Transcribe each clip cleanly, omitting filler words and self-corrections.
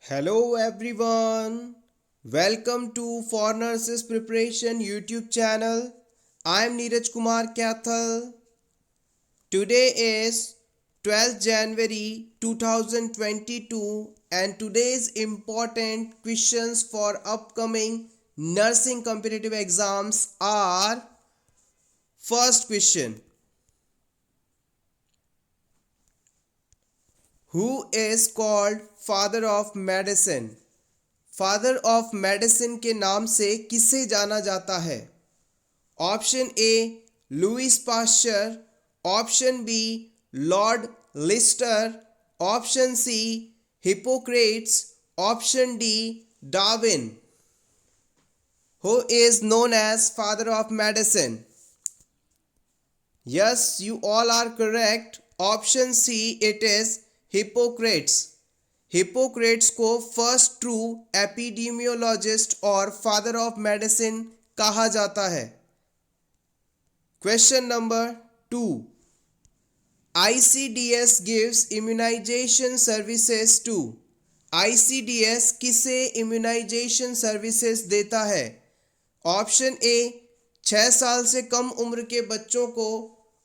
Hello everyone. Welcome to For Nurses Preparation YouTube channel. I am Neeraj Kumar Kathal. Today is 12th January 2022 and today's important questions for upcoming nursing competitive exams are: first question, who is called father of medicine? Father of medicine के नाम से किसे जाना जाता है? Option A Louis Pasteur, option B Lord Lister, option C Hippocrates, option D Darwin. Who is known as father of medicine? Yes, you all are correct. Option C, it is Hippocrates. Hippocrates को first true epidemiologist और father of medicine कहा जाता है. Question number 2, ICDS gives immunisation services to. ICDS किसे immunisation services देता है? Option ए 6 साल से कम उम्र के बच्चों को,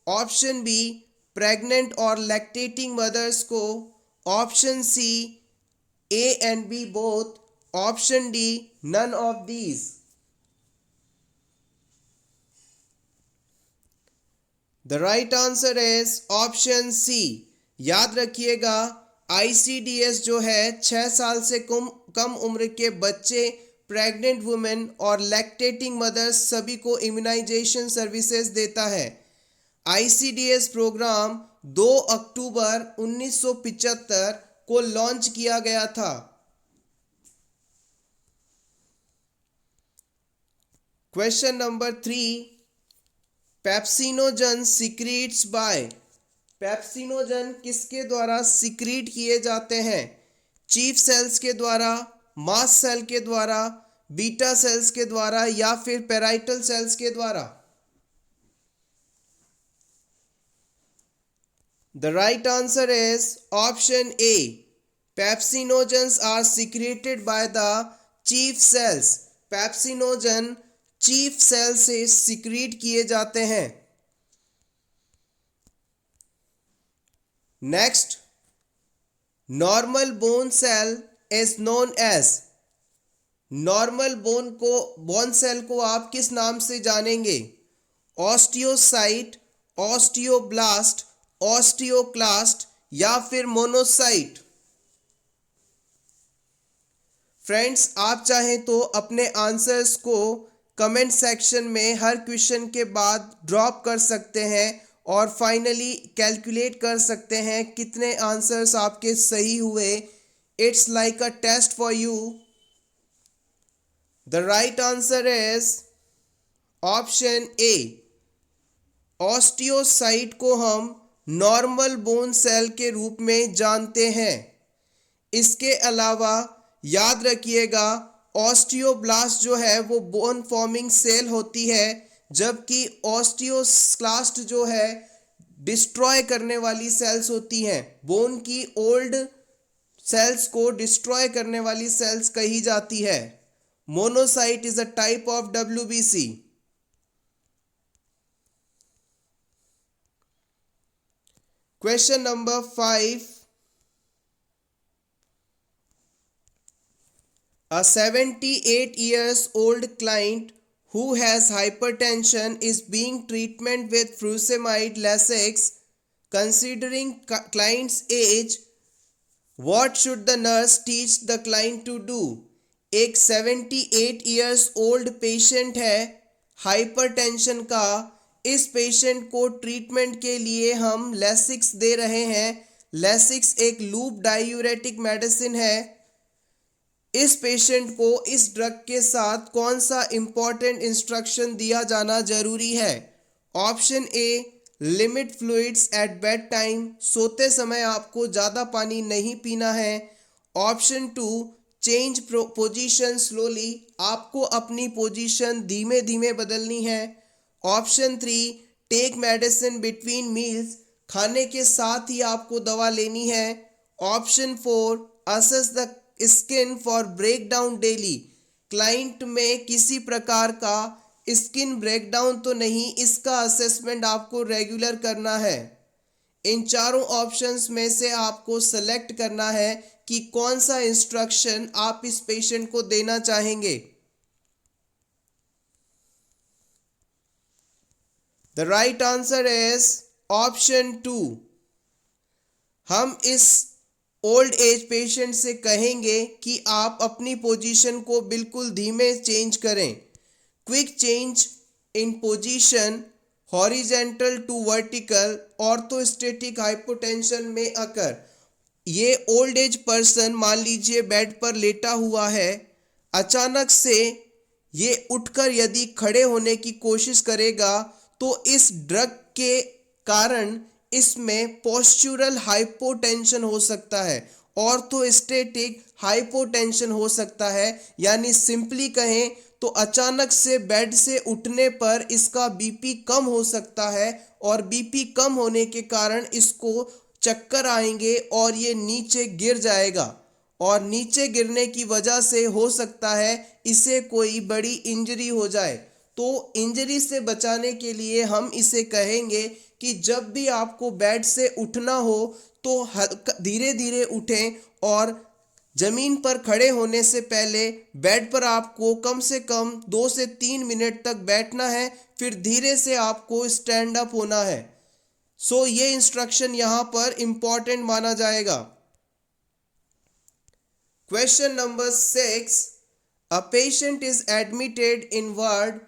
ऑप्शन बी प्रेग्नेंट और लैक्टेटिंग मदर्स को, option C A and B both, option D none of these. The right answer is option C. याद रखिएगा, ICDS जो है 6 साल से कम उम्र के बच्चे, प्रेग्नेंट वुमेन और लैक्टेटिंग मदर्स सभी को इम्यूनाइजेशन सर्विसेज देता है. ICDS प्रोग्राम 2 अक्टूबर 1975 को लॉन्च किया गया था. Question number 3, pepsinogen secretes by. Pepsinogen किसके द्वारा सीक्रेट किए जाते हैं? चीफ सेल्स के द्वारा, मास्ट सेल के द्वारा, बीटा सेल्स के द्वारा या फिर पेराइटल सेल्स के द्वारा? The right answer is option A. Pepsinogens are secreted by the chief cells. Pepsinogen chief cell से सीक्रेट किए जाते हैं. Next, normal bone cell is known as. Normal bone cell को आप किस नाम से जानेंगे? ऑस्टियोसाइट, ऑस्टियोब्लास्ट, ऑस्टियोक्लास्ट या फिर मोनोसाइट? फ्रेंड्स, आप चाहें तो अपने आंसर्स को कमेंट सेक्शन में हर क्वेश्चन के बाद ड्रॉप कर सकते हैं और फाइनली कैलकुलेट कर सकते हैं कितने आंसर्स आपके सही हुए. It's like a test for you. The right answer is option A. Osteocyte को हम नॉर्मल बोन सेल के रूप में जानते हैं. इसके अलावा याद रखिएगा, ऑस्टियोब्लास्ट जो है वो बोन फॉर्मिंग सेल होती है, जबकि ऑस्टियोक्लास्ट जो है डिस्ट्रॉय करने वाली सेल्स होती हैं. बोन की ओल्ड सेल्स को डिस्ट्रॉय करने वाली सेल्स कही जाती है. Monocyte is a type of WBC. Question number 5. A 78 years old client who has hypertension is being treated with furosemide Lasix. Considering client's age, what should the nurse teach the client to do? एक 78 years old patient है hypertension का. इस patient को treatment के लिए हम Lasix दे रहे हैं. लेसिक्स एक लूप डायूरेटिक मेडिसिन है. इस पेशेंट को इस ड्रग के साथ कौन सा इंपॉर्टेंट इंस्ट्रक्शन दिया जाना जरूरी है? Option A limit fluids at bed time. सोते समय आपको ज़्यादा पानी नहीं पीना है. Option 2 change position slowly. आपको अपनी पोजीशन धीमे धीमे बदलनी है. Option 3 take medicine between meals. खाने के साथ ही आपको दवा लेनी है. Option 4 assess the skin for breakdown daily. Client में किसी प्रकार का स्किन ब्रेकडाउन तो नहीं, इसका असेसमेंट आपको रेगुलर करना है। इन चारों ऑप्शंस में से आपको सेलेक्ट करना है कि कौन सा इंस्ट्रक्शन आप इस पेशेंट को देना चाहेंगे। The right answer is option 2। हम इस ओल्ड एज पेशेंट से कहेंगे कि आप अपनी पोजीशन को बिल्कुल धीमे चेंज करें। Quick change in position horizontal to vertical orthostatic hypotension में अकर। ये ओल्ड एज पर्सन मान लीजिए बेड पर लेटा हुआ है, अचानक से ये उठकर यदि खड़े होने की कोशिश करेगा तो इस ड्रग के कारण इसमें पोस्चुरल हाइपोटेंशन हो सकता है, ऑर्थोस्टैटिक हाइपोटेंशन हो सकता है। यानी सिंपली कहें तो अचानक से बेड से उठने पर इसका बीपी कम हो सकता है और बीपी कम होने के कारण इसको चक्कर आएंगे और ये नीचे गिर जाएगा और नीचे गिरने की वजह से हो सकता है इसे कोई बड़ी इंजरी हो जाए। तो इंजरी से बचाने के लिए हम इसे कहेंगे कि जब भी आपको बेड से उठना हो तो धीरे धीरे उठें और जमीन पर खड़े होने से पहले बेड पर आपको कम से कम 2 से 3 मिनट तक बैठना है, फिर धीरे से आपको स्टैंड अप होना है। सो ये इंस्ट्रक्शन यहां पर इंपॉर्टेंट माना जाएगा। Question number 6, a patient is admitted in ward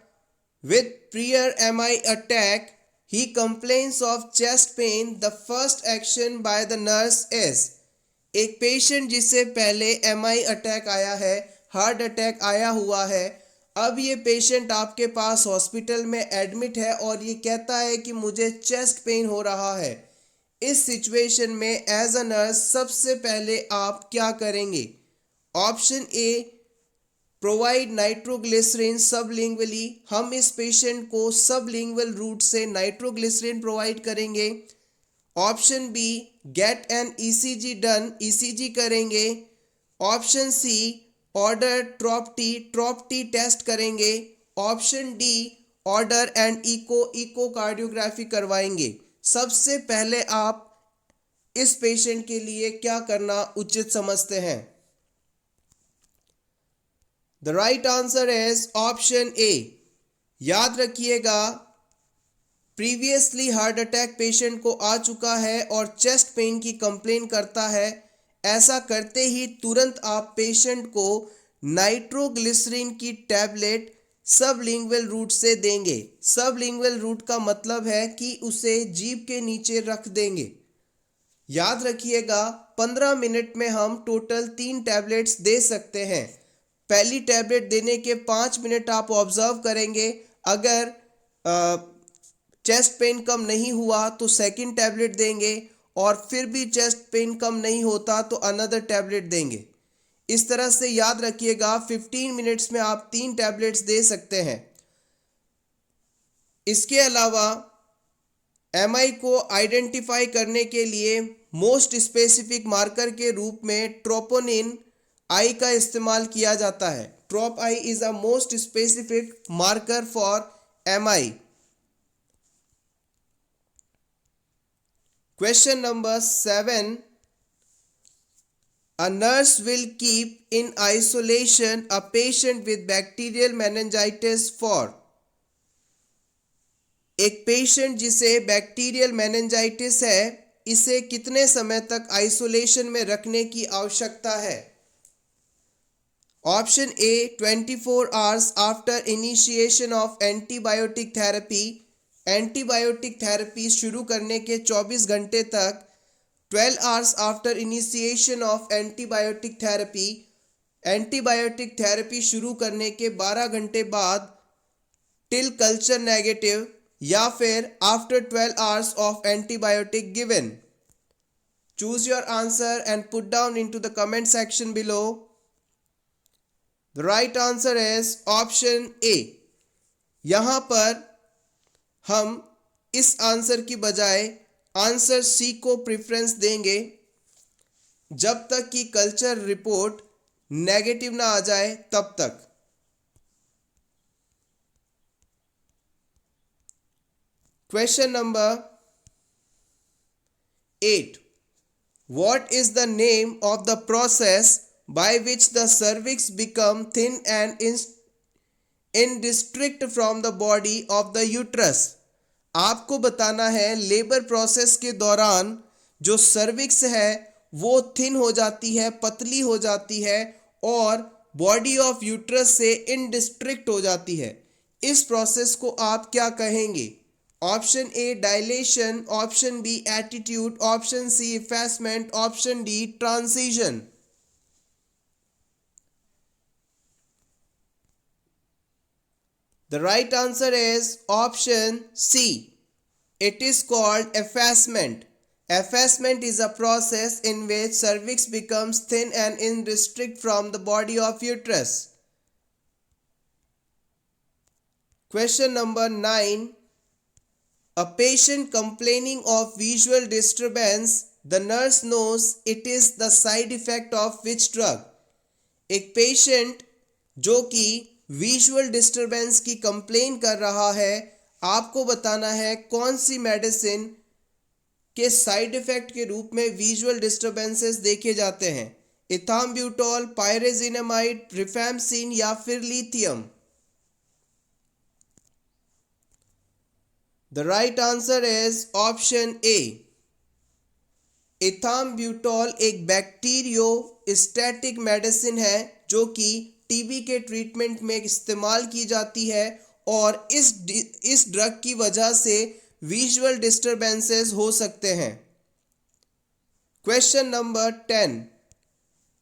with prior MI attack. He complains of chest pain. The first action by the nurse is। एक पेशेंट जिसे पहले MI अटैक आया है, हार्ट अटैक आया हुआ है, अब ये पेशेंट आपके पास हॉस्पिटल में एडमिट है और ये कहता है कि मुझे चेस्ट पेन हो रहा है। इस सिचुएशन में एज अ नर्स सबसे पहले आप क्या करेंगे? Option A, provide nitroglycerin sublingually. हम इस पेशेंट को सबलिंगुअल रूट से नाइट्रोग्लिसरीन प्रोवाइड करेंगे। Option B, get an ECG done, ECG करेंगे। Option C, order trop T test करेंगे। Option D, order and echocardiography करवाएंगे। सबसे पहले आप इस पेशेंट के लिए क्या करना उचित समझते हैं? The right answer is option ए। याद रखिएगा, प्रीवियसली हार्ट अटैक पेशेंट को आ चुका है और चेस्ट पेन की कंप्लेन करता है। ऐसा करते ही तुरंत आप पेशेंट को नाइट्रोग्लिसरीन की टैबलेट सबलिंगुअल रूट से देंगे। सबलिंगुअल रूट का मतलब है कि उसे जीभ के नीचे रख देंगे। याद रखिएगा, 15 मिनट में हम टोटल 3 टैबलेट्स दे सकते हैं। पहली टैबलेट देने के 5 मिनट आप ऑब्जर्व करेंगे, अगर चेस्ट पेन कम नहीं हुआ तो सेकंड टैबलेट देंगे और फिर भी चेस्ट पेन कम नहीं होता तो अनदर टैबलेट देंगे। इस तरह से याद रखिएगा 15 मिनट्स में आप 3 टैबलेट्स दे सकते हैं। इसके अलावा एमआई को आइडेंटिफाई करने के लिए मोस्ट स्पेसिफिक मार्कर के रूप में ट्रोपोनिन आई का इस्तेमाल किया जाता है। ट्रोप I is a most specific marker for MI. Question number 7, a nurse will keep in isolation a patient with bacterial meningitis for। एक पेशेंट जिसे बैक्टीरियल मेनिंजाइटिस है, इसे कितने समय तक आइसोलेशन में रखने की आवश्यकता है? Option A, 24 hours after initiation of antibiotic therapy. Antibiotic therapy शुरू करने के 24 घंटे तक। 12 hours after initiation of antibiotic therapy. Antibiotic therapy शुरू करने के 12 घंटे बाद टिल कल्चर नेगेटिव, या फिर after 12 hours of antibiotic given. Choose your answer and put down into the comment section below. The right answer is option ए। यहां पर हम इस आंसर की बजाय आंसर सी को प्रेफरेंस देंगे। जब तक कि कल्चर रिपोर्ट नेगेटिव ना आ जाए तब तक। Question number 8. What is the name of the process by which the cervix become thin and indistinct from the body of the uterus? आपको बताना है लेबर प्रोसेस के दौरान जो सर्विक्स है वो थिन हो जाती है, पतली हो जाती है और बॉडी ऑफ यूट्रस से इनडिस्ट्रिक्ट हो जाती है। इस प्रोसेस को आप क्या कहेंगे? Option A dilation, option B attitude, option C effacement, option D transition. The right answer is option C. It is called effacement. Effacement is a process in which cervix becomes thin and indistinct from the body of uterus. Question number 9. A patient complaining of visual disturbance, the nurse knows it is the side effect of which drug? एक patient जो कि visual disturbance की complain कर रहा है, आपको बताना है कौन सी मेडिसिन के साइड इफेक्ट के रूप में विजुअल डिस्टरबेंसेस देखे जाते हैं। इथाम्ब्यूटोल, पायरेजिनामाइड, रिफैम्सिन या फिर lithium. The right answer is option A. Ethambutol एक बैक्टीरियोस्टैटिक मेडिसिन है जो कि टीबी के ट्रीटमेंट में इस्तेमाल की जाती है और इस ड्रग की वजह से विजुअल डिस्टरबेंसेस हो सकते हैं। Question number 10.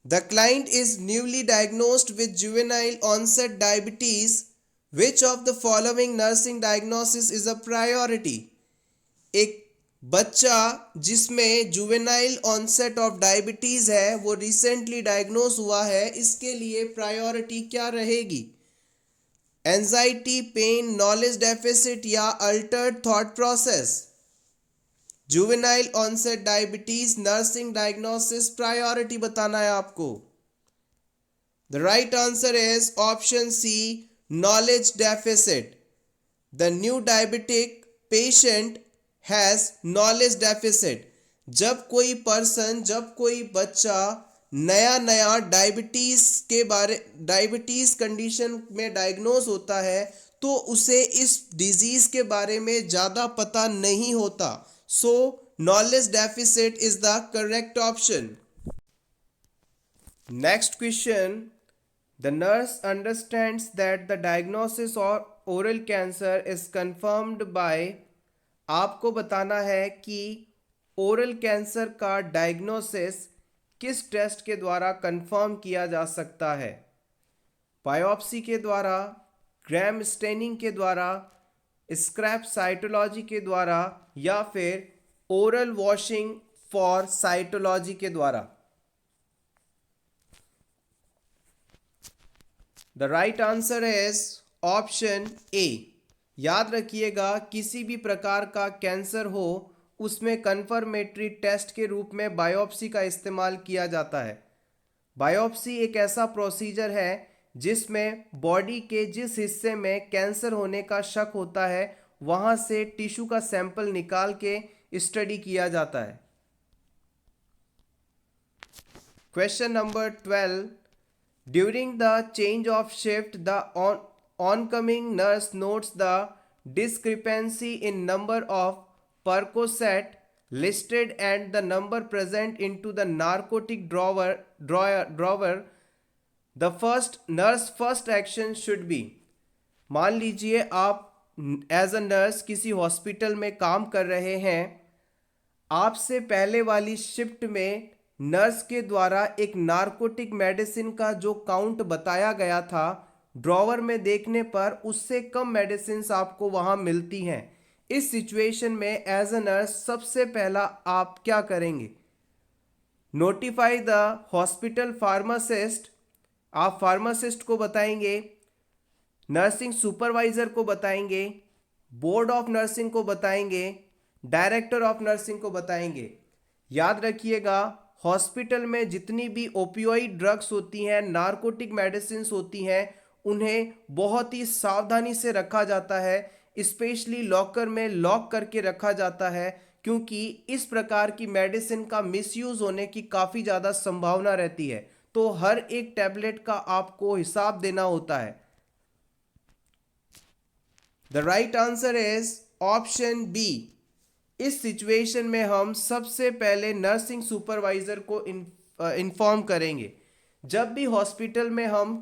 The client is newly diagnosed with juvenile onset diabetes, which of the following nursing diagnosis is a priority? एक बच्चा जिसमें जुवेनाइल ऑनसेट ऑफ डायबिटीज है वो रिसेंटली डायग्नोस हुआ है, इसके लिए प्रायोरिटी क्या रहेगी? एंजाइटी, पेन, नॉलेज डेफिसिट या altered thought process? Juvenile onset diabetes nursing diagnosis priority बताना है आपको। The right answer is option C, knowledge deficit. The new diabetic patient has knowledge deficit. जब कोई बच्चा नया डायबिटीज कंडीशन में डायग्नोस होता है तो उसे इस डिजीज के बारे में ज़्यादा पता नहीं होता। सो knowledge deficit is the correct option. Next question. The nurse understands that the diagnosis of oral cancer is confirmed by, आपको बताना है कि ओरल कैंसर का डायग्नोसिस किस टेस्ट के द्वारा कंफर्म किया जा सकता है? बायोप्सी के द्वारा, ग्राम स्टेनिंग के द्वारा, स्क्रैप साइटोलॉजी के द्वारा या फिर ओरल वॉशिंग फॉर साइटोलॉजी के द्वारा? The right answer is option ए। याद रखिएगा, किसी भी प्रकार का कैंसर हो उसमें कंफर्मेटरी टेस्ट के रूप में बायोप्सी का इस्तेमाल किया जाता है। बायोप्सी एक ऐसा प्रोसीजर है जिसमें बॉडी के जिस हिस्से में कैंसर होने का शक होता है वहां से टिश्यू का सैंपल निकाल के स्टडी किया जाता है। Question number 12. During the change of shift, the oncoming nurse notes the discrepancy in number of Percocet listed and the number present into the narcotic drawer. The first action should be. मान लीजिए आप as a nurse किसी hospital में काम कर रहे हैं, आपसे पहले वाली शिफ्ट में नर्स के द्वारा एक नारकोटिक मेडिसिन का जो काउंट बताया गया था, ड्रॉवर में देखने पर उससे कम मेडिसिन आपको वहां मिलती हैं। इस सिचुएशन में एज अ नर्स सबसे पहला आप क्या करेंगे? Notify the hospital pharmacist. आप फार्मासिस्ट को बताएंगे, नर्सिंग सुपरवाइजर को बताएंगे, बोर्ड ऑफ नर्सिंग को बताएंगे, डायरेक्टर ऑफ नर्सिंग को बताएंगे। याद रखिएगा, हॉस्पिटल में जितनी भी ओपियोइड ड्रग्स होती हैं, नारकोटिक मेडिसिन होती हैं, उन्हें बहुत ही सावधानी से रखा जाता है, स्पेशली लॉकर में लॉक करके रखा जाता है, क्योंकि इस प्रकार की मेडिसिन का मिसयूज होने की काफ़ी ज़्यादा संभावना रहती है। तो हर एक टैबलेट का आपको हिसाब देना होता है। The right answer is option B. इस सिचुएशन में हम सबसे पहले नर्सिंग सुपरवाइजर को इन्फॉर्म करेंगे। जब भी हॉस्पिटल में हम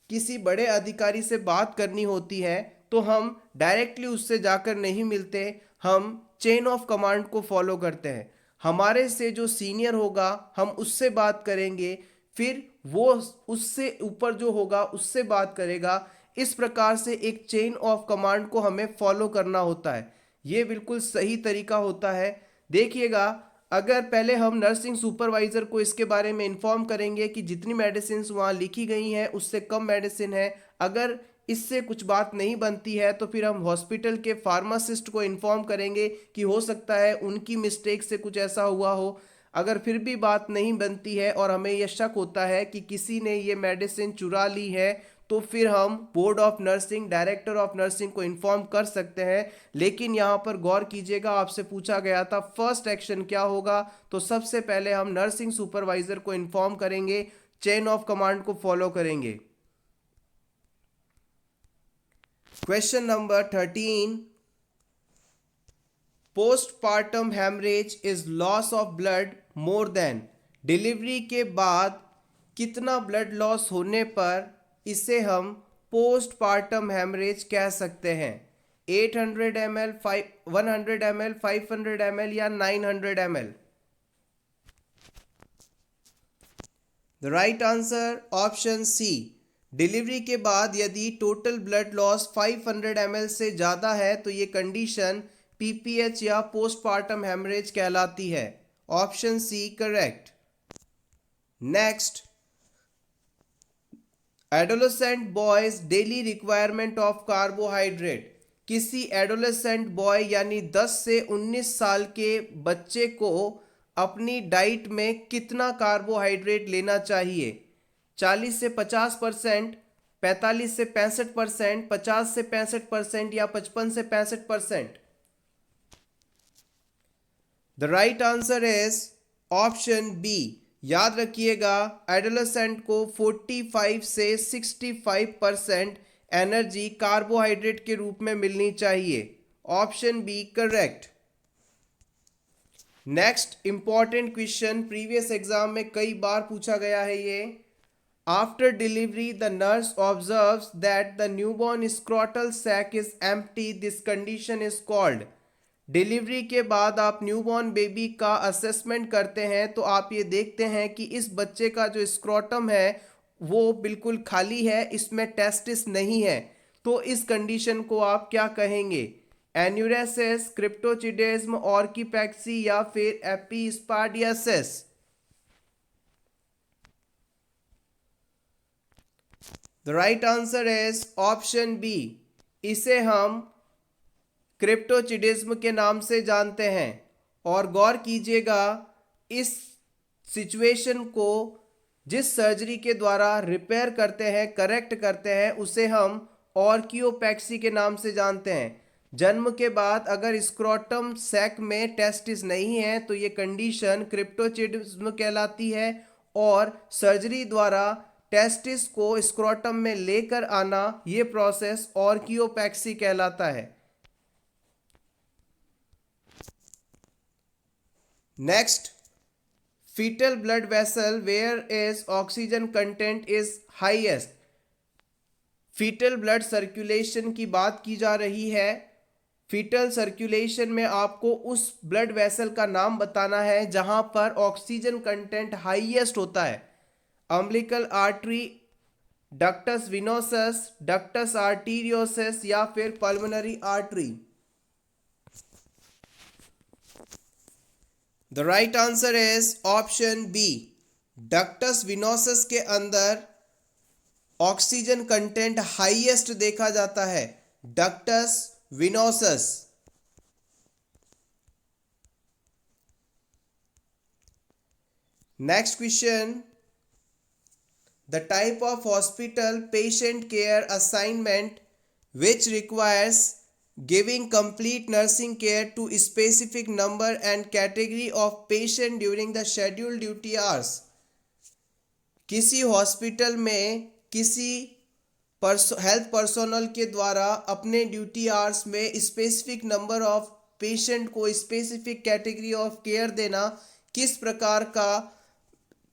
किसी बड़े अधिकारी से बात करनी होती है तो हम डायरेक्टली उससे जाकर नहीं मिलते, हम चेन ऑफ कमांड को फॉलो करते हैं। हमारे से जो सीनियर होगा हम उससे बात करेंगे, फिर वो उससे ऊपर जो होगा उससे बात करेगा। इस प्रकार से एक चेन ऑफ कमांड को हमें फॉलो करना होता है। ये बिल्कुल सही तरीका होता है। देखिएगा, अगर पहले हम नर्सिंग सुपरवाइजर को इसके बारे में इन्फॉर्म करेंगे कि जितनी मेडिसिन वहाँ लिखी गई हैं उससे कम मेडिसिन है, अगर इससे कुछ बात नहीं बनती है तो फिर हम हॉस्पिटल के फार्मासिस्ट को इन्फॉर्म करेंगे कि हो सकता है उनकी मिस्टेक से कुछ ऐसा हुआ हो। अगर फिर भी बात नहीं बनती है और हमें यह शक होता है कि किसी ने ये मेडिसिन चुरा ली है, तो फिर हम board of nursing, director of nursing को इन्फॉर्म कर सकते हैं। लेकिन यहाँ पर गौर कीजिएगा, आपसे पूछा गया था फर्स्ट एक्शन क्या होगा, तो सबसे पहले हम नर्सिंग सुपरवाइजर को इन्फॉर्म करेंगे, चेन ऑफ कमांड को फॉलो करेंगे। Question number 13, postpartum haemorrhage is loss of blood more than. Delivery के बाद कितना ब्लड लॉस होने पर इसे हम पोस्टपार्टम हेमरेज कह सकते हैं? 800 ml, 100 ml, 500 ml या 900 ml? The right answer option C. Delivery के बाद यदि टोटल ब्लड लॉस 500 ml से ज़्यादा है तो ये कंडीशन पीपीएच या पोस्टपार्टम हेमरेज कहलाती है। Option C correct. Next, adolescent boys daily requirement of carbohydrate. किसी एडोलेसेंट बॉय यानी 10 से 19 साल के बच्चे को अपनी डाइट में कितना कार्बोहाइड्रेट लेना चाहिए? 40 से 50%, 45 से 65%, 50 से 65% या 55 से 65%? The right answer is option B. याद रखिएगा, एडोलेसेंट को 45 से 65% एनर्जी कार्बोहाइड्रेट के रूप में मिलनी चाहिए। Option B correct. Next important question, previous exam में कई बार पूछा गया है ये। After delivery the nurse observes that the newborn scrotal sac is empty, this condition is called. Delivery के बाद आप न्यूबॉर्न बेबी का असेसमेंट करते हैं तो आप ये देखते हैं कि इस बच्चे का जो स्क्रॉटम है वो बिल्कुल खाली है, इसमें टेस्टिस नहीं है। तो इस कंडीशन को आप क्या कहेंगे? एन्यूरेसिस, क्रिप्टोचिडिज्म, ऑर्किपेक्सी या फिर epispadias? The right answer is option B. इसे हम क्रिप्टोचिडिज्म के नाम से जानते हैं। और गौर कीजिएगा, इस सिचुएशन को जिस सर्जरी के द्वारा रिपेयर करते हैं, करेक्ट करते हैं, उसे हम ऑर्कियोपेक्सी के नाम से जानते हैं। जन्म के बाद अगर स्क्रोटम सैक में टेस्टिस नहीं है तो ये कंडीशन क्रिप्टोचिडिज्म कहलाती है, और सर्जरी द्वारा टेस्टिस को स्क्रोटम में लेकर आना, ये प्रोसेस ऑर्कियोपेक्सी कहलाता है। Next, fetal blood vessel where is oxygen content is highest। Fetal blood circulation की बात की जा रही है। फीटल सर्कुलेशन में आपको उस ब्लड वेसल का नाम बताना है जहां पर ऑक्सीजन कंटेंट हाईएस्ट होता है। Umbilical artery, ductus venosus, ductus arteriosus या फिर pulmonary artery? The right answer is option B. Ductus venosus के अंदर ऑक्सीजन कंटेंट हाईएस्ट देखा जाता है, ductus venosus. Next question. The type of hospital patient care assignment which requires giving complete nursing care to a specific number and category of patient during the scheduled duty hours. किसी hospital में किसी health personnel के द्वारा अपने duty hours में specific number of patient को specific category of care देना किस प्रकार का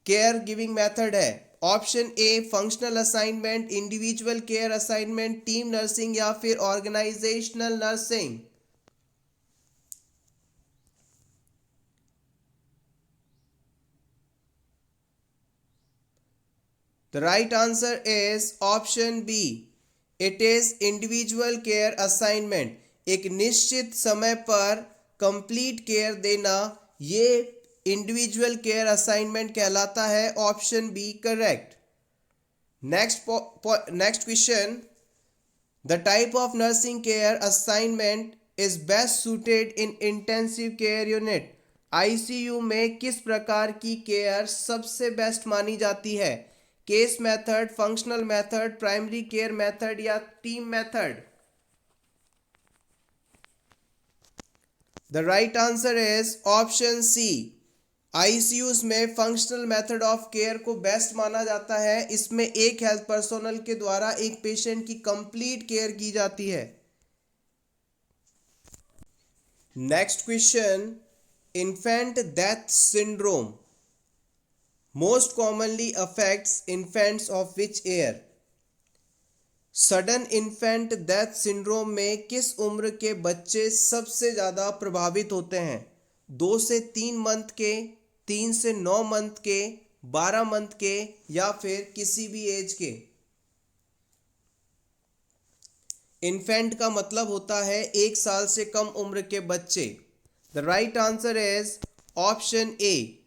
केयर गिविंग मेथड है? Option A functional assignment, individual care assignment, team nursing या फिर organisational nursing. The right answer is option B. It is individual care assignment. एक निश्चित समय पर कंप्लीट केयर देना ये इंडिविजुअल केयर असाइनमेंट कहलाता है। Option B correct. Next question. The type of nursing care assignment is best suited in intensive care unit. ICU में किस प्रकार की केयर सबसे बेस्ट मानी जाती है? Case method, functional method, primary care method या team method? The right answer is option C. ICUs में फंक्शनल मेथड ऑफ केयर को बेस्ट माना जाता है। इसमें एक हेल्थ पर्सोनल के द्वारा एक पेशेंट की कंप्लीट केयर की जाती है। Next question. Infant death syndrome most commonly affects infants of which year? Sudden infant death syndrome में किस उम्र के बच्चे सबसे ज़्यादा प्रभावित होते हैं? 2 से 3 मंथ के, 3 से 9 मंथ के, 12 मंथ के या फिर किसी भी एज के? इन्फेंट का मतलब होता है 1 साल से कम उम्र के बच्चे। The right answer is option ए।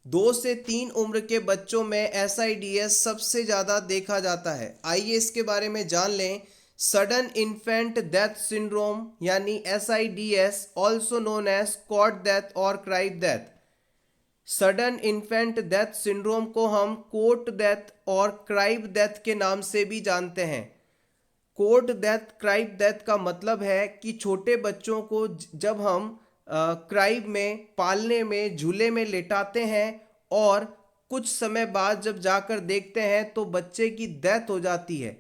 2 से 3 उम्र के बच्चों में SIDS सबसे ज़्यादा देखा जाता है। आइए इसके बारे में जान लें। सडन इन्फेंट डेथ सिंड्रोम यानी SIDS also known as cot death और crib death. Sudden infant death syndrome को हम कोट डेथ और क्राइब डेथ के नाम से भी जानते हैं। कोट डेथ, क्राइब डेथ का मतलब है कि छोटे बच्चों को जब हम क्राइब में, पालने में, झूले में लेटाते हैं और कुछ समय बाद जब जाकर देखते हैं तो बच्चे की डेथ हो जाती है।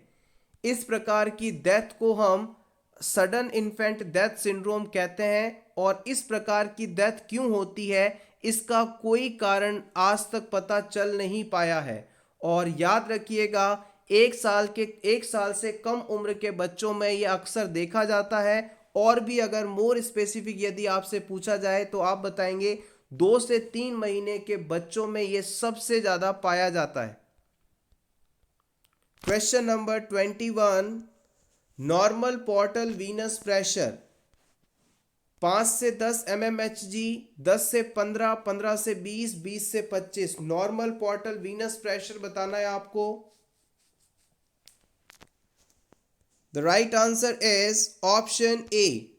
इस प्रकार की डेथ को हम सडन इन्फेंट डेथ सिंड्रोम कहते हैं। और इस प्रकार की डेथ क्यों होती है इसका कोई कारण आज तक पता चल नहीं पाया है। और याद रखिएगा 1 साल से कम उम्र के बच्चों में यह अक्सर देखा जाता है। और भी अगर मोर स्पेसिफिक यदि आपसे पूछा जाए तो आप बताएंगे 2 से 3 महीने के बच्चों में यह सबसे ज्यादा पाया जाता है। Question number 21। Normal portal Venus pressure 5 से 10 mmHg, 10 से 15, 15 से 20, 20 से 25। नॉर्मल पोर्टल वीनस प्रेशर बताना है आपको। The right answer is option A.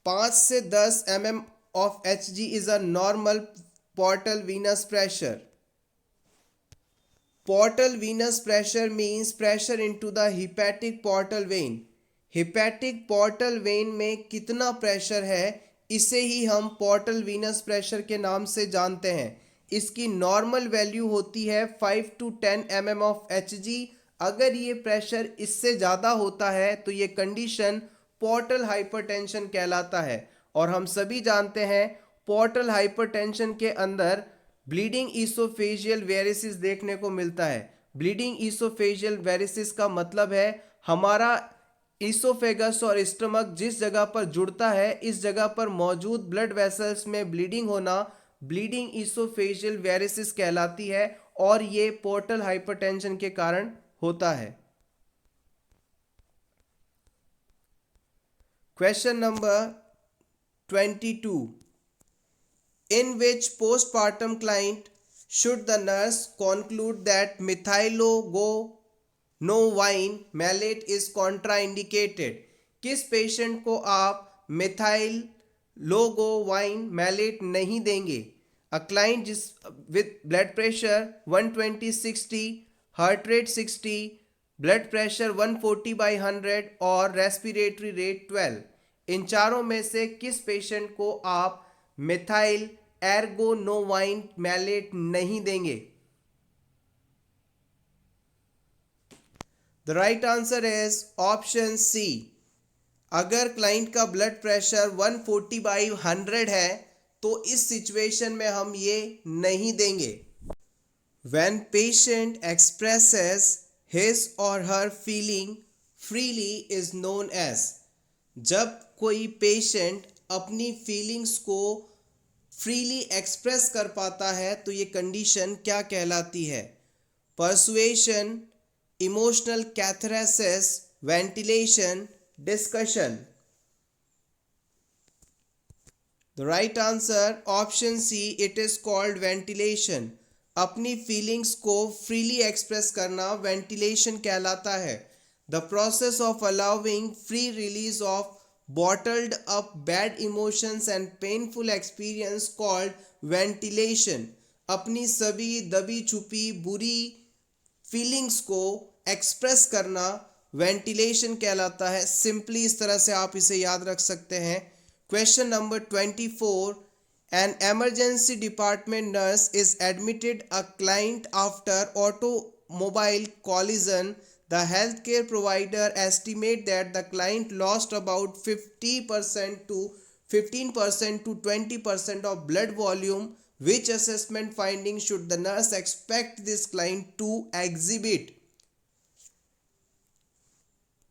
5 से 10 mm of Hg is a normal portal venous pressure. Portal venous pressure means pressure into the hepatic portal vein. Hepatic portal vein में कितना pressure है इसे ही हम portal Venus pressure के नाम से जानते हैं। इसकी नॉर्मल वैल्यू होती है 5 to 10 mm of Hg। अगर ये प्रेशर इससे ज़्यादा होता है तो ये कंडीशन पोर्टल हाइपरटेंशन कहलाता है। और हम सभी जानते हैं पोर्टल हाइपरटेंशन के अंदर ब्लीडिंग ईसोफेजियल वेरिसिस देखने को मिलता है। ब्लीडिंग ईसोफेजियल वेरिसिस का मतलब है हमारा ईसोफेगस और स्टमक जिस जगह पर जुड़ता है इस जगह पर मौजूद ब्लड वेसल्स में ब्लीडिंग होना ब्लीडिंग ईसोफेजियल वेरिसिस कहलाती है। और ये पोर्टल हाइपरटेंशन के कारण होता है। Question number 22। In which postpartum client should the nurse conclude that methylogovine malate is contraindicated? किस पेशेंट को आप मिथाइलोगोवाइन मैलेट नहीं देंगे? A client with blood pressure 120/60, heart rate 60, blood pressure 140/100 और रेस्पिरेटरी रेट 12, इन चारों में से किस पेशेंट को आप मिथाइल एर्गोनोवाइन मैलेट नहीं देंगे? The right answer is option C. अगर क्लाइंट का ब्लड प्रेशर 140/100 है तो इस सिचुएशन में हम ये नहीं देंगे। When patient expresses his or her feeling freely is known as, जब कोई पेशेंट अपनी फीलिंग्स को फ्रीली एक्सप्रेस कर पाता है तो ये कंडीशन क्या कहलाती है? Persuasion, emotional catharsis, ventilation, discussion. The right answer option C, it is called ventilation. अपनी फीलिंग्स को फ्रीली एक्सप्रेस करना वेंटिलेशन कहलाता है। The process of allowing free release of bottled up bad emotions and painful experience called ventilation. अपनी सभी दबी छुपी बुरी फीलिंग्स को एक्सप्रेस करना वेंटिलेशन कहलाता है। सिंपली इस तरह से आप इसे याद रख सकते हैं। Question number 24. An emergency department nurse is admitted a client after automobile collision. The healthcare provider estimate that the client lost about 50% to 15% to 20% of blood volume. Which assessment finding should the nurse expect this client to exhibit?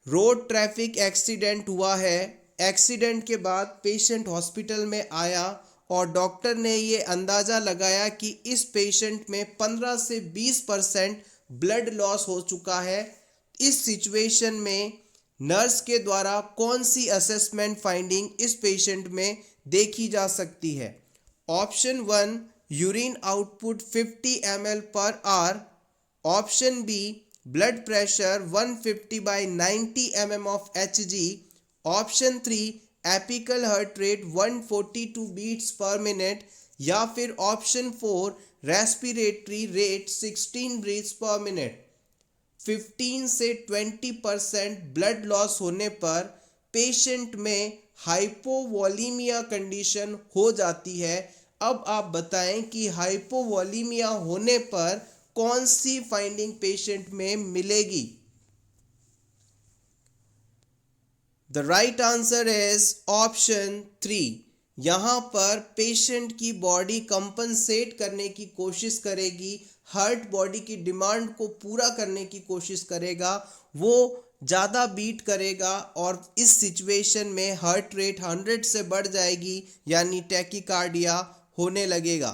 Road traffic accident हुआ है। Accident के बाद patient hospital में आया और doctor ने ये अंदाज़ा लगाया कि इस पेशेंट में 15 से 20% ब्लड लॉस हो चुका है। इस सिचुएशन में नर्स के द्वारा कौन सी असेसमेंट फाइंडिंग इस पेशेंट में देखी जा सकती है? Option 1, urine output 50 ml per hour. Option B, blood pressure 150/90 mm of Hg। Option 3, apical heart rate 142 beats per minute. या फिर option 4, respiratory rate 16 breaths per minute. 15 से 20% ब्लड लॉस होने पर पेशेंट में हाइपोवॉलीमिया कंडीशन हो जाती है। अब आप बताएं कि हाइपोवॉलीमिया होने पर कौन सी फाइंडिंग पेशेंट में मिलेगी? The right answer is option 3। यहाँ पर पेशेंट की बॉडी कंपनसेट करने की कोशिश करेगी, हार्ट बॉडी की डिमांड को पूरा करने की कोशिश करेगा, वो ज़्यादा बीट करेगा और इस सिचुएशन में हार्ट रेट 100 से बढ़ जाएगी यानी टैकीकार्डिया होने लगेगा।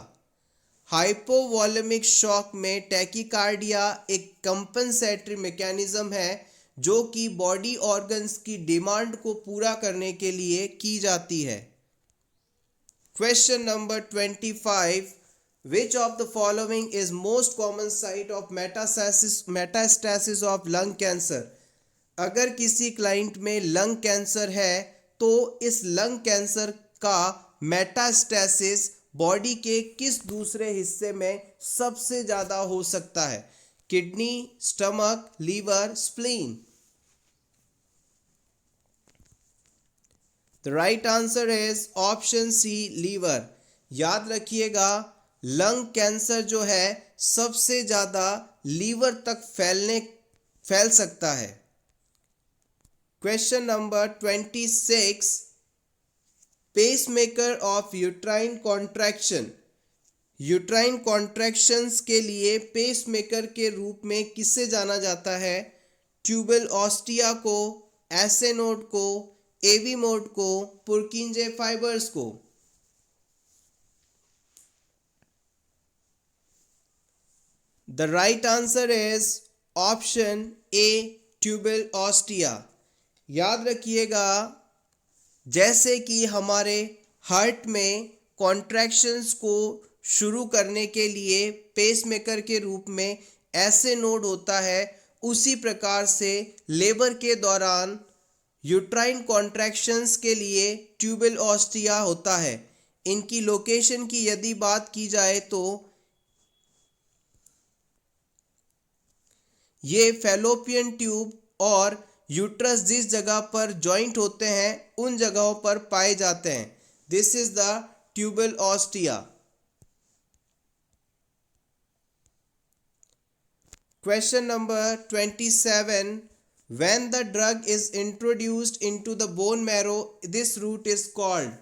हाइपोवॉलेमिक शॉक में टैकीकार्डिया एक कंपनसेटरी मैकेनिज्म है जो कि बॉडी ऑर्गन्स की डिमांड को पूरा करने के लिए की जाती है। Question number 25. Which of the following is most common site of metastasis of lung cancer? अगर किसी क्लाइंट में लंग कैंसर है तो इस लंग कैंसर का मेटास्टेसिस बॉडी के किस दूसरे हिस्से में सबसे ज़्यादा हो सकता है? Kidney, stomach, liver, spleen. The right answer is option C, liver. याद रखिएगा, लंग कैंसर जो है सबसे ज़्यादा लीवर तक फैल सकता है। Question number 26. Pacemaker of uterine contraction. Uterine contractions के लिए पेसमेकर के रूप में किसे जाना जाता है? ट्यूबल ऑस्टिया को, एसे नोड को, एवी मोड को, पुर्किंजे फाइबर्स को। The right answer is option A, tubal ostia. याद रखिएगा, जैसे कि हमारे हार्ट में कॉन्ट्रैक्शंस को शुरू करने के लिए पेसमेकर के रूप में ऐसे नोड होता है, उसी प्रकार से लेबर के दौरान यूट्राइन कॉन्ट्रैक्शंस के लिए ट्यूबल ऑस्टिया होता है। इनकी लोकेशन की यदि बात की जाए तो ये फैलोपियन ट्यूब और यूट्रस जिस जगह पर जॉइंट होते हैं उन जगहों पर पाए जाते हैं. This is the tubal ostia. Question number 27. When the drug is introduced into the bone marrow, this route is called.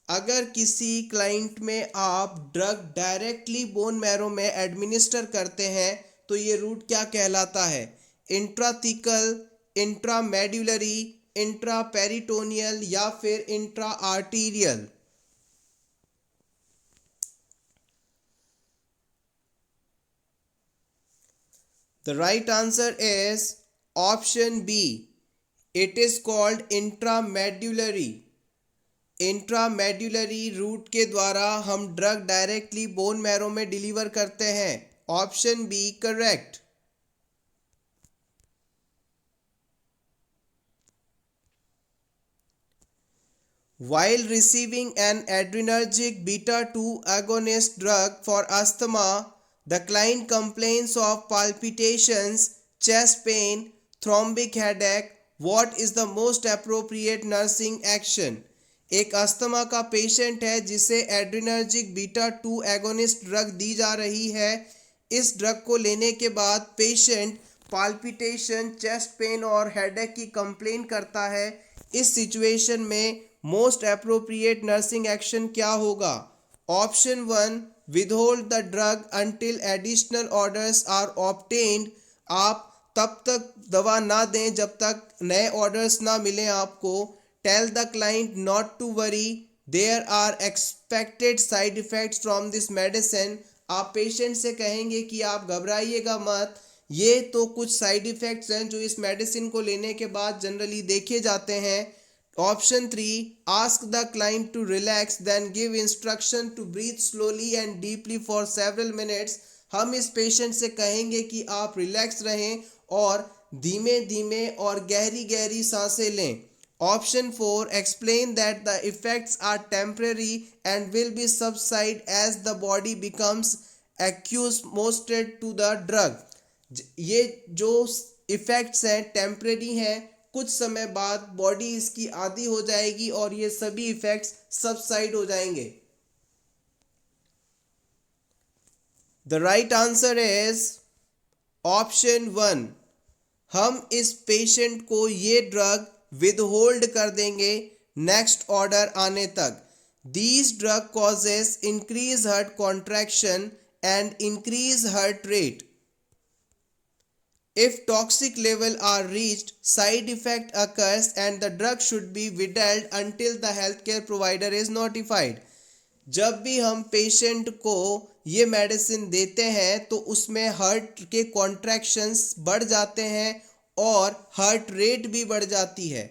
अगर किसी क्लाइंट में आप ड्रग डायरेक्टली बोन मैरो में एडमिनिस्टर करते हैं तो ये रूट क्या कहलाता है? इंट्राथिकल, इंट्रामेड्युलरी, इंट्रापेरिटोनियल या फिर intra arterial? The right answer is option B. It is called intramedullary. Intramedullary route के द्वारा हम ड्रग डायरेक्टली बोन मैरो में डिलीवर करते हैं. Option B correct. While receiving an adrenergic beta-2 agonist drug for asthma, the client complains of palpitations, chest pain, thrombic headache. What is the most appropriate nursing action? एक asthma का patient है जिसे adrenergic beta 2 agonist drug दी जा रही है. इस drug को लेने के बाद पेशेंट पाल्पिटेशन, चेस्ट पेन और हेडेक की कंप्लेन करता है. इस सिचुएशन में मोस्ट अप्रोप्रिएट नर्सिंग एक्शन क्या होगा? Option 1, withhold the drug until additional orders are obtained. आप तब तक दवा ना दें जब तक नए ऑर्डर्स ना मिलें आपको. Tell the client not to worry, there are expected side effects from this medicine. आप पेशेंट से कहेंगे कि आप घबराइएगा मत, ये तो कुछ साइड इफेक्ट्स हैं जो इस मेडिसिन को लेने के बाद जनरली देखे जाते हैं. Option 3, ask the client to relax then give instruction to breathe slowly and deeply for several minutes. हम इस पेशेंट से कहेंगे कि आप रिलैक्स रहें और धीमे धीमे और गहरी गहरी सांसें लें. Option 4, explain that the effects are temporary and will be subside as the body becomes accustomed to the drug. ये जो इफेक्ट्स हैं टेम्पररी हैं, कुछ समय बाद बॉडी इसकी आदी हो जाएगी और ये सभी इफेक्ट्स सबसाइड हो जाएंगे. The right answer is option 1. हम इस पेशेंट को ये ड्रग विदहोल्ड कर देंगे नेक्स्ट ऑर्डर आने तक. These drug causes increase heart contraction and increase heart rate. If toxic level are reached, side effect occurs and the drug should be withheld until the healthcare provider is notified. जब भी हम patient को ये medicine देते हैं तो उसमें heart के कॉन्ट्रैक्शंस बढ़ जाते हैं और हार्ट रेट भी बढ़ जाती है.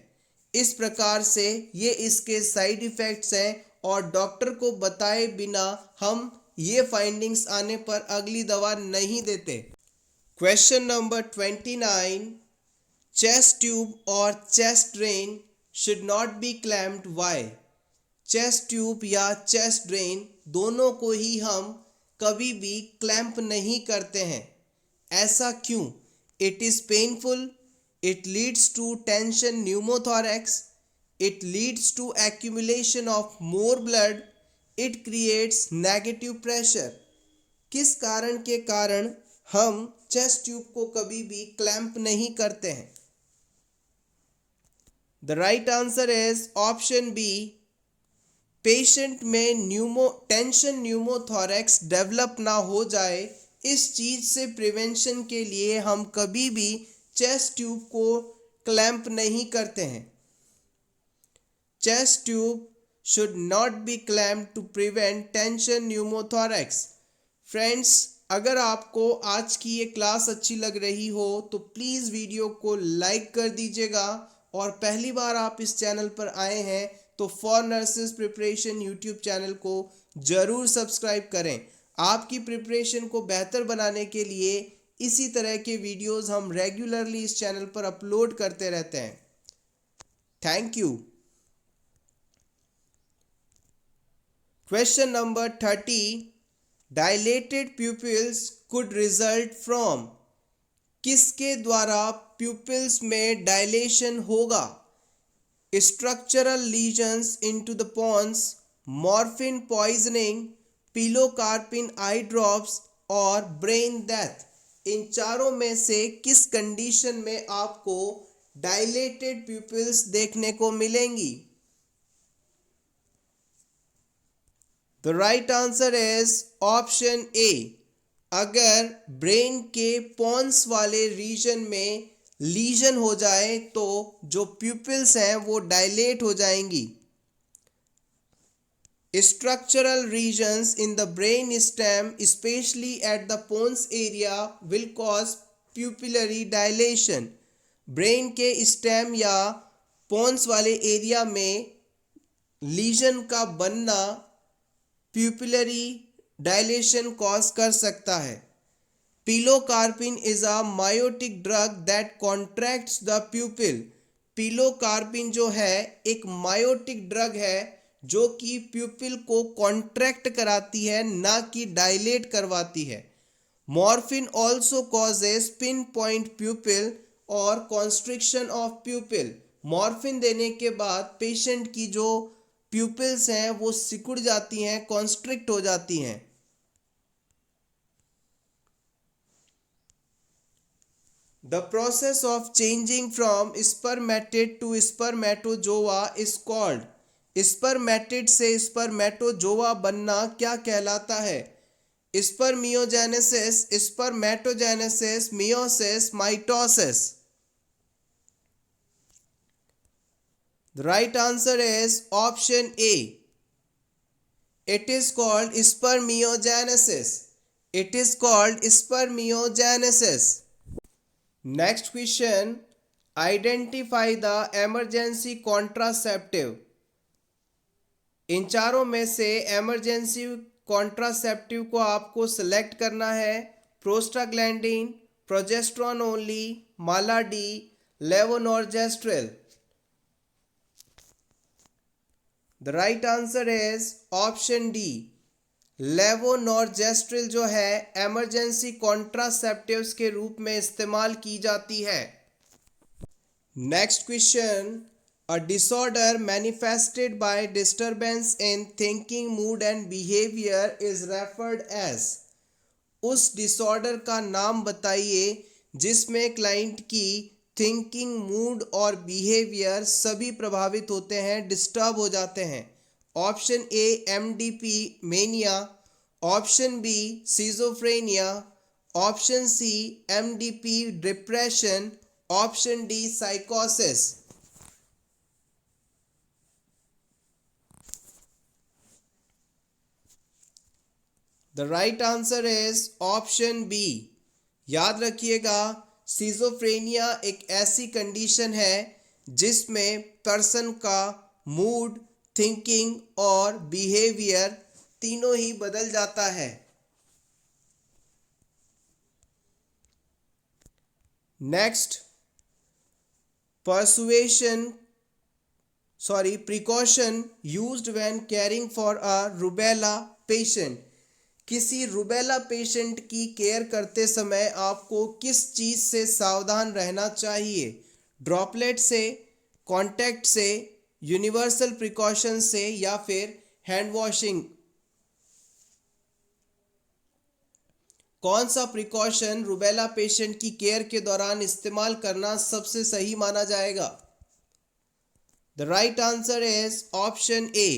इस प्रकार से ये इसके साइड इफ़ेक्ट्स हैं और डॉक्टर को बताए बिना हम ये फाइंडिंग्स आने पर अगली दवा नहीं देते. Question number 29. चेस्ट ट्यूब और chest drain should not be clamped. Why? Chest tube या चेस्ट ड्रेन दोनों को ही हम कभी भी क्लैम्प नहीं करते हैं. ऐसा क्यों? It is painful, it leads to tension pneumothorax, it leads to accumulation of more blood, it creates negative pressure. किस कारण के कारण हम चेस्ट ट्यूब को कभी भी क्लैंप नहीं करते हैं? The right answer is option B. Patient में टेंशन न्यूमोथोरैक्स डेवलप ना हो जाए, इस चीज़ से प्रिवेंशन के लिए हम कभी भी चेस्ट ट्यूब को क्लैंप नहीं करते हैं. Chest tube should not be clamped to prevent tension pneumothorax. Friends, अगर आपको आज की ये क्लास अच्छी लग रही हो तो प्लीज़ वीडियो को लाइक कर दीजिएगा और पहली बार आप इस चैनल पर आए हैं तो for nurses preparation YouTube channel को ज़रूर सब्सक्राइब करें. आपकी प्रिपरेशन को बेहतर बनाने के लिए इसी तरह के वीडियोस हम रेगुलरली इस चैनल पर अपलोड करते रहते हैं. Thank you. Question number 30, dilated pupils could result from, किसके द्वारा प्यूपिल्स में डायलेशन होगा? Structural lesions into the pons, morphine poisoning, pilocarpine eye drops और ब्रेन डेथ। इन चारों में से किस कंडीशन में आपको डायलेटेड प्यूपिल्स देखने को मिलेंगी? The right answer is option ए। अगर ब्रेन के पॉन्स वाले रीजन में लीजन हो जाए तो जो प्यूपिल्स हैं वो डायलेट हो जाएंगी। Structural regions in the brain stem, especially at the pons area, will cause pupillary dilation. Brain के स्टेम या पोन्स वाले एरिया में लीजन का बनना प्यूपिलरी डायलेशन कॉज कर सकता है। Pilocarpine is a miotic drug that contracts the pupil. Pilocarpine जो है एक मायोटिक ड्रग है जो कि प्यूपिल को कॉन्ट्रैक्ट कराती है, ना कि डायलेट करवाती है। Morphine also causes pin point प्यूपिल और कॉन्स्ट्रिक्शन ऑफ प्यूपिल। मॉर्फिन देने के बाद पेशेंट की जो प्यूपिल्स हैं वो सिकुड़ जाती हैं, कॉन्स्ट्रिक्ट हो जाती हैं। The process of changing from spermatid to spermatozoa is called, spermatid से स्पर्मेटोजोआ बनना क्या कहलाता है? Spermiogenesis, spermatogenesis, meiosis, mitosis. The right answer is option A. It is called spermiogenesis. It is called spermiogenesis. Next question. Identify the emergency contraceptive. इन चारों में से emergency contraceptive को आपको सिलेक्ट करना है। Prostaglandin, progesterone only, Mala D, levonorgestrel. The right answer is option D. Levonorgestrel जो है emergency contraceptives के रूप में इस्तेमाल की जाती है। Next question. A disorder manifested by disturbance in thinking, mood and behavior is referred as. उस डिसऑर्डर का नाम बताइए जिसमें क्लाइंट की थिंकिंग, मूड और बिहेवियर सभी प्रभावित होते हैं, डिस्टर्ब हो जाते हैं। Option A MDP mania, option B schizophrenia, option C MDP depression, option D साइकोसिस। The right answer is option B. याद रखिएगा, सिजोफ्रेनिया एक ऐसी कंडीशन है जिसमें पर्सन का मूड, थिंकिंग और बिहेवियर तीनों ही बदल जाता है। Next, precaution used when caring for a rubella patient. किसी रूबेला पेशेंट की केयर करते समय आपको किस चीज़ से सावधान रहना चाहिए? ड्रॉपलेट से, कांटेक्ट से, यूनिवर्सल प्रिकॉशन से या फिर हैंड वॉशिंग? कौन सा प्रिकॉशन रूबेला पेशेंट की केयर के दौरान इस्तेमाल करना सबसे सही माना जाएगा? The right answer is option ए।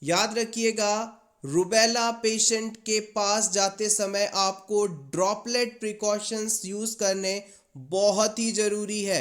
याद रखिएगा, रूबेला पेशेंट के पास जाते समय आपको ड्रॉपलेट प्रिकॉशंस यूज करने बहुत ही जरूरी है।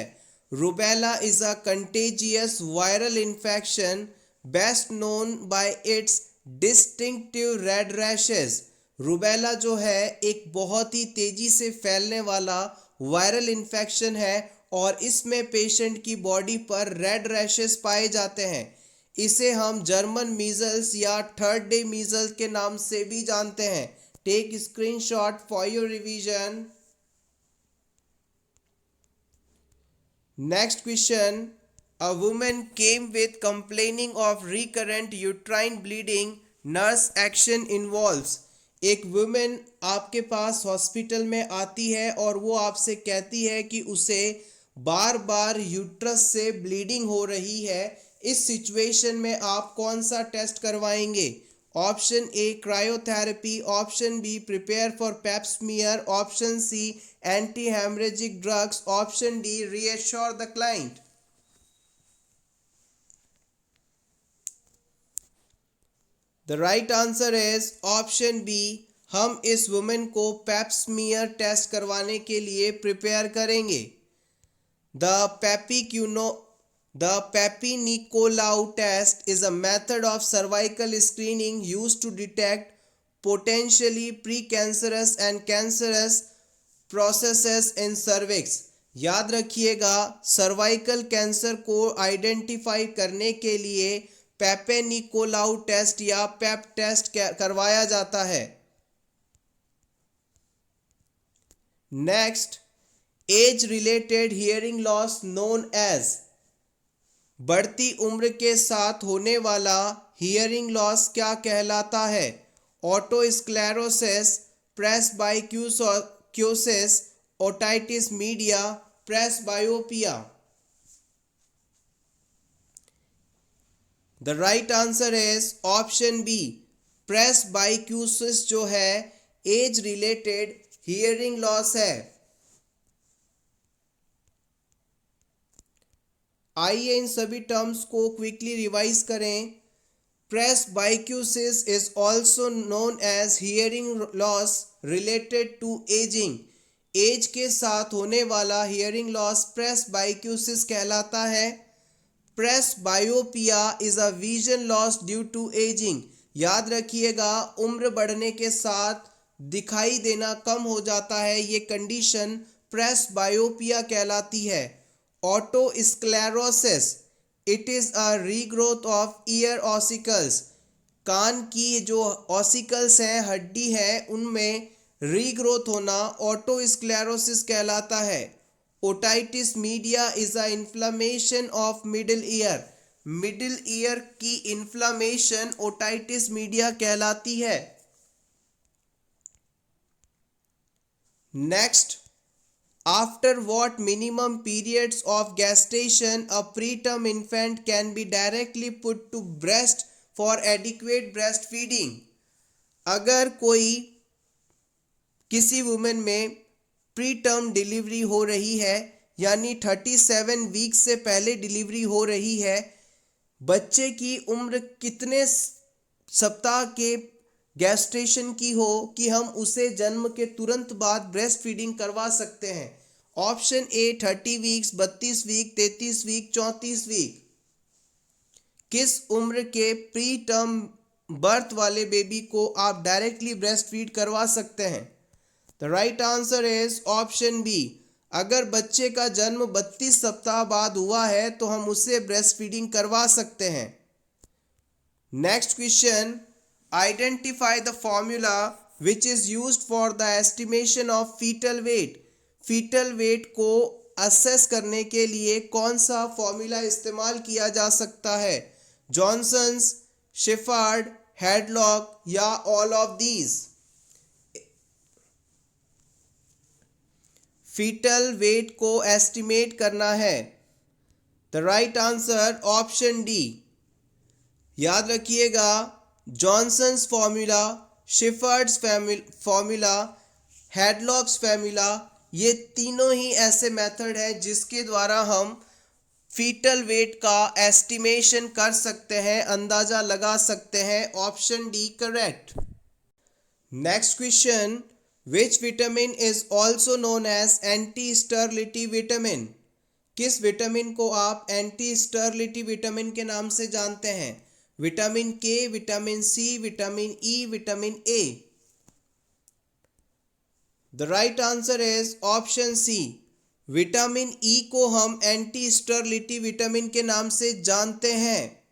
Rubella is a contagious viral infection best known by it's distinctive red rashes. Rubella जो है एक बहुत ही तेजी से फैलने वाला वायरल इन्फेक्शन है और इसमें पेशेंट की बॉडी पर रेड रैशेस पाए जाते हैं। इसे हम जर्मन मीजल्स या थर्ड डे मीजल्स के नाम से भी जानते हैं। Take screenshot for your revision. Next question. A woman came with complaining of recurrent uterine bleeding nurse action involves. एक वुमेन आपके पास हॉस्पिटल में आती है और वो आपसे कहती है कि उसे बार बार यूट्रस से ब्लीडिंग हो रही है। इस सिचुएशन में आप कौन सा टेस्ट करवाएंगे? Option A cryotherapy, option B prepare for pap smear, option C anti haemorrhagic drugs, option D reassure the client. The right answer is option B. हम इस वुमेन को पेप स्मीयर टेस्ट करवाने के लिए प्रिपेयर करेंगे। The Papi-Nicolau test is a method of cervical screening used to detect potentially precancerous and cancerous processes in cervix। याद रखिएगा, cervical cancer को आइडेंटिफाई करने के लिए पेपे-निकोलाउ टेस्ट या पेप टेस्ट करवाया जाता है। Next, age related hearing loss known as. बढ़ती उम्र के साथ होने वाला हियरिंग लॉस क्या कहलाता है? Otosclerosis, presbycusis, otitis media, presbyopia. The right answer is option B. Presbycusis जो है एज रिलेटेड हियरिंग लॉस है। आइए इन सभी टर्म्स को क्विकली रिवाइज करें। Presbycusis is also known as hearing loss related to ageing. Age के साथ होने वाला हियरिंग लॉस प्रेसबाइक्यूसिस कहलाता है। Presbyopia is a vision loss due to ageing. याद रखिएगा, उम्र बढ़ने के साथ दिखाई देना कम हो जाता है, ये कंडीशन प्रेसबायोपिया कहलाती है। Otosclerosis, it is a regrowth of ear ossicles. कान की जो ऑसिकल्स हैं, हड्डी है, उनमें रीग्रोथ होना ऑटोस्क्लेरोसिस कहलाता है। Otitis media is a inflammation of middle ear. Middle ear की इन्फ्लामेशन ओटाइटिस मीडिया कहलाती है। Next, after what minimum periods of gestation a preterm infant can be directly put to breast for adequate breastfeeding। अगर कोई किसी women में pre term delivery हो रही है, यानी 37 वीक से पहले डिलीवरी हो रही है, बच्चे की उम्र कितने सप्ताह के गैस्ट्रेशन की हो कि हम उसे जन्म के तुरंत बाद ब्रेस्ट फीडिंग करवा सकते हैं? Option A 30 weeks, 32 week, 33 week, 34 week. किस उम्र के प्री टर्म बर्थ वाले बेबी को आप डायरेक्टली ब्रेस्ट फीड करवा सकते हैं? The right answer is option B. अगर बच्चे का जन्म 32 सप्ताह बाद हुआ है तो हम उसे ब्रेस्ट फीडिंग करवा सकते हैं। Next question, identify the formula which is used for the estimation of fetal weight. Fetal weight को असेस करने के लिए कौन सा फॉर्मूला इस्तेमाल किया जा सकता है? जॉनसन्स, शेफार्ड, हेडलॉक या all of these? Fetal weight को एस्टिमेट करना है। The right answer option D. याद रखिएगा, Johnson's formula, Shepherd's formula, Hadlock's formula, ये तीनों ही ऐसे मेथड हैं जिसके द्वारा हम फीटल वेट का एस्टिमेशन कर सकते हैं, अंदाजा लगा सकते हैं। Option D correct. Next question, which vitamin is also known as anti sterility vitamin. किस विटामिन को आप एंटी स्टेरिलिटी विटामिन के नाम से जानते हैं? Vitamin K, vitamin C, vitamin E, vitamin A? The right answer is option C. Vitamin E को हम एंटी स्टेरिलिटी विटामिन के नाम से जानते हैं।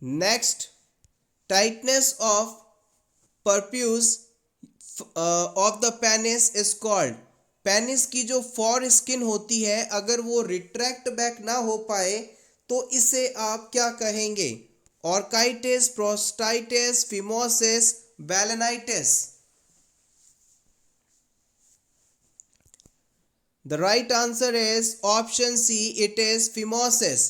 Next, tightness of prepuce of the penis is called. Penis की जो फॉर स्किन होती है, अगर वो रिट्रैक्ट बैक ना हो पाए तो इसे आप क्या कहेंगे? orchitis, prostatitis, phimosis, balanitis? The right answer is option C, it is phimosis.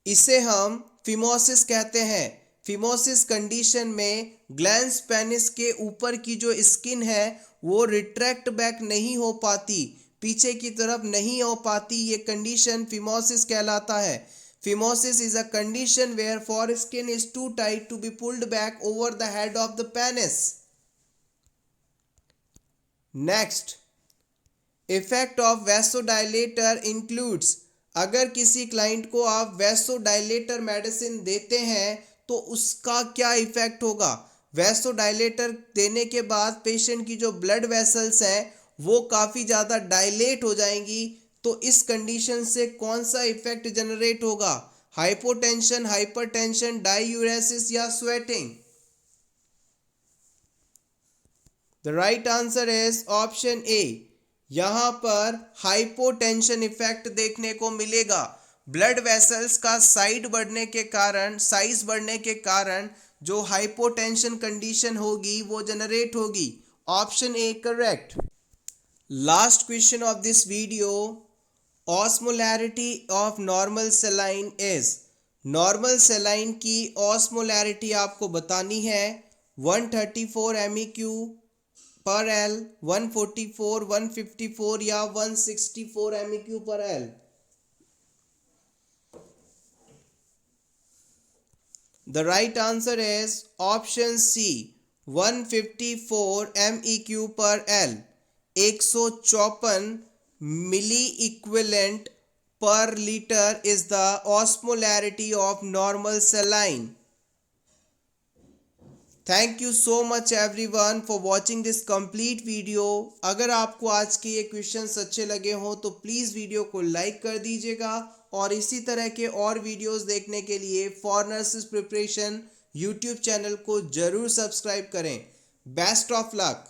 इसे हम phimosis कहते हैं. phimosis कंडीशन में ग्लैंस पेनिस के ऊपर की जो स्किन है वो रिट्रैक्ट बैक नहीं हो पाती, पीछे की तरफ नहीं हो पाती. ये कंडीशन phimosis कहलाता है. phimosis is a condition where foreskin is too tight to be pulled back over the head of the penis. Next, effect of vasodilator includes. अगर किसी क्लाइंट को आप वैसोडाइलेटर मेडिसिन देते हैं तो उसका क्या इफेक्ट होगा? वैसोडाइलेटर देने के बाद पेशेंट की जो ब्लड वेसल्स हैं वो काफ़ी ज़्यादा डायलेट हो जाएंगी. तो इस कंडीशन से कौन सा इफेक्ट जनरेट होगा? हाइपोटेंशन, हाइपरटेंशन, डाययूरेसिस या sweating? The right answer is option ए. यहाँ पर हाइपोटेंशन इफेक्ट देखने को मिलेगा. ब्लड वेसल्स का साइज बढ़ने के कारण जो हाइपोटेंशन कंडीशन होगी वो जनरेट होगी. Option A correct. Last question of this video, osmolarity of normal saline is. Normal saline की ऑस्मोलैरिटी आपको बतानी है. 134 MEQ पर L, 144, 154 या 164 MEQ पर L? The right answer is option C, 154 MEQ पर L. 154 milliequivalent per liter is the osmolarity of normal saline. Thank you so much everyone for watching this complete video. अगर आपको आज के ये questions अच्छे लगे हों तो प्लीज़ वीडियो को लाइक कर दीजिएगा और इसी तरह के और वीडियोस देखने के लिए for nurses preparation YouTube channel को ज़रूर सब्सक्राइब करें. Best of luck.